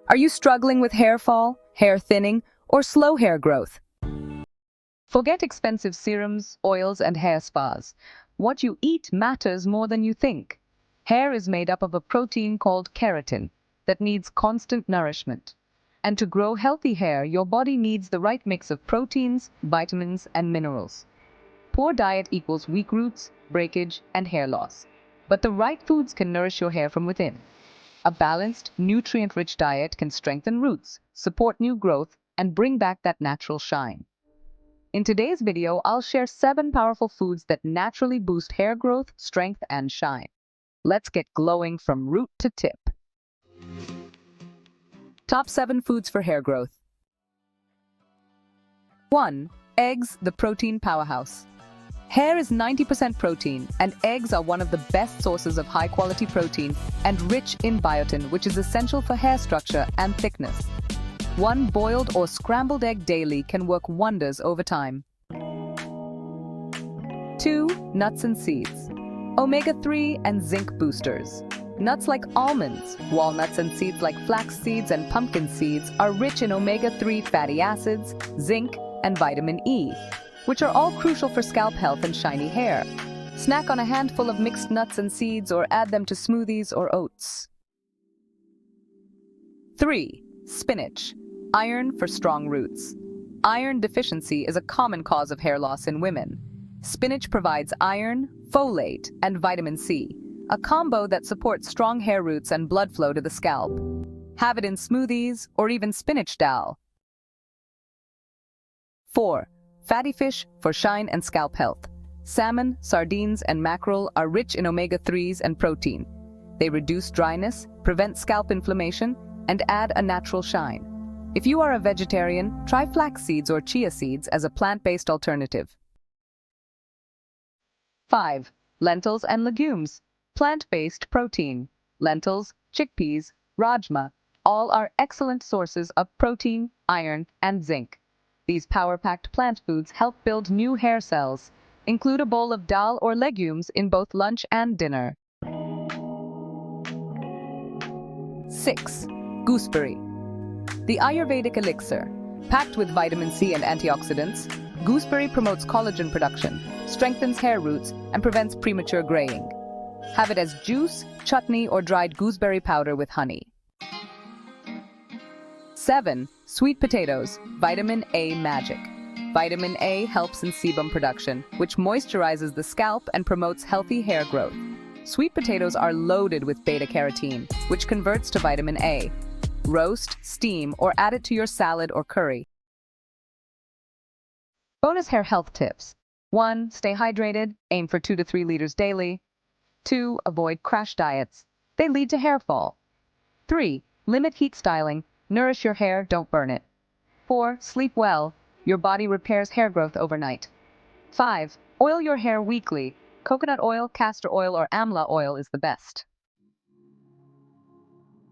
Are you struggling with hair fall, hair thinning, or slow hair growth? Forget expensive serums, oils, and hair spas. What you eat matters more than you think. Hair is made up of a protein called keratin that needs constant nourishment. And to grow healthy hair, your body needs the right mix of proteins, vitamins, and minerals. Poor diet equals weak roots, breakage, and hair loss. But the right foods can nourish your hair from within. A balanced, nutrient-rich diet can strengthen roots, support new growth, and bring back that natural shine. In today's video, I'll share 7 powerful foods that naturally boost hair growth, strength, and shine. Let's get glowing from root to tip. Top 7 foods for hair growth. 1. Eggs, the protein powerhouse. Hair is 90% protein, and eggs are one of the best sources of high-quality protein and rich in biotin, which is essential for hair structure and thickness. One boiled or scrambled egg daily can work wonders over time. 2. Nuts and seeds. Omega-3 and zinc boosters. Nuts like almonds, walnuts, and seeds like flax seeds and pumpkin seeds are rich in omega-3 fatty acids, zinc, and vitamin E, which are all crucial for scalp health and shiny hair. Snack on a handful of mixed nuts and seeds or add them to smoothies or oats. 3. Spinach. Iron for strong roots. Iron deficiency is a common cause of hair loss in women. Spinach provides iron, folate, and vitamin C, a combo that supports strong hair roots and blood flow to the scalp. Have it in smoothies or even spinach dal. 4. Fatty fish for shine and scalp health. Salmon, sardines, and mackerel are rich in omega-3s and protein. They reduce dryness, prevent scalp inflammation, and add a natural shine. If you are a vegetarian, try flax seeds or chia seeds as a plant-based alternative. 5. Lentils and legumes. Plant-based protein. Lentils, chickpeas, rajma, all are excellent sources of protein, iron, and zinc. These power-packed plant foods help build new hair cells. Include a bowl of dal or legumes in both lunch and dinner. 6. Gooseberry. The Ayurvedic Elixir. Packed with vitamin C and antioxidants, gooseberry promotes collagen production, strengthens hair roots, and prevents premature graying. Have it as juice, chutney, or dried gooseberry powder with honey. 7. Sweet potatoes. Vitamin A magic. Vitamin A helps in sebum production, which moisturizes the scalp and promotes healthy hair growth. Sweet potatoes are loaded with beta-carotene, which converts to vitamin A. Roast, steam, or add it to your salad or curry. Bonus hair health tips. 1. Stay hydrated. Aim for 2 to 3 liters daily. 2. Avoid crash diets. They lead to hair fall. 3. Limit heat styling. Nourish your hair, don't burn it. 4. Sleep well. Your body repairs hair growth overnight. 5. Oil your hair weekly. Coconut oil, castor oil, or Amla oil is the best.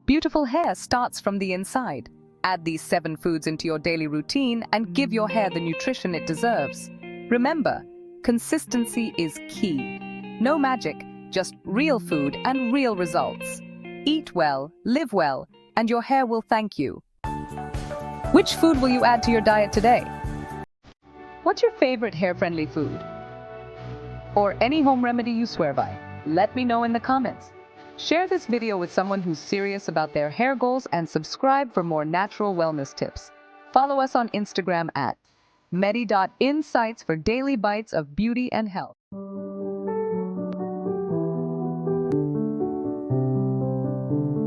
Beautiful hair starts from the inside. Add these 7 foods into your daily routine and give your hair the nutrition it deserves. Remember, consistency is key. No magic, just real food and real results. Eat well, live well, and your hair will thank you. Which food will you add to your diet today? What's your favorite hair-friendly food? Or any home remedy you swear by? Let me know in the comments. Share this video with someone who's serious about their hair goals and subscribe for more natural wellness tips. Follow us on Instagram at medi.insights for daily bites of beauty and health.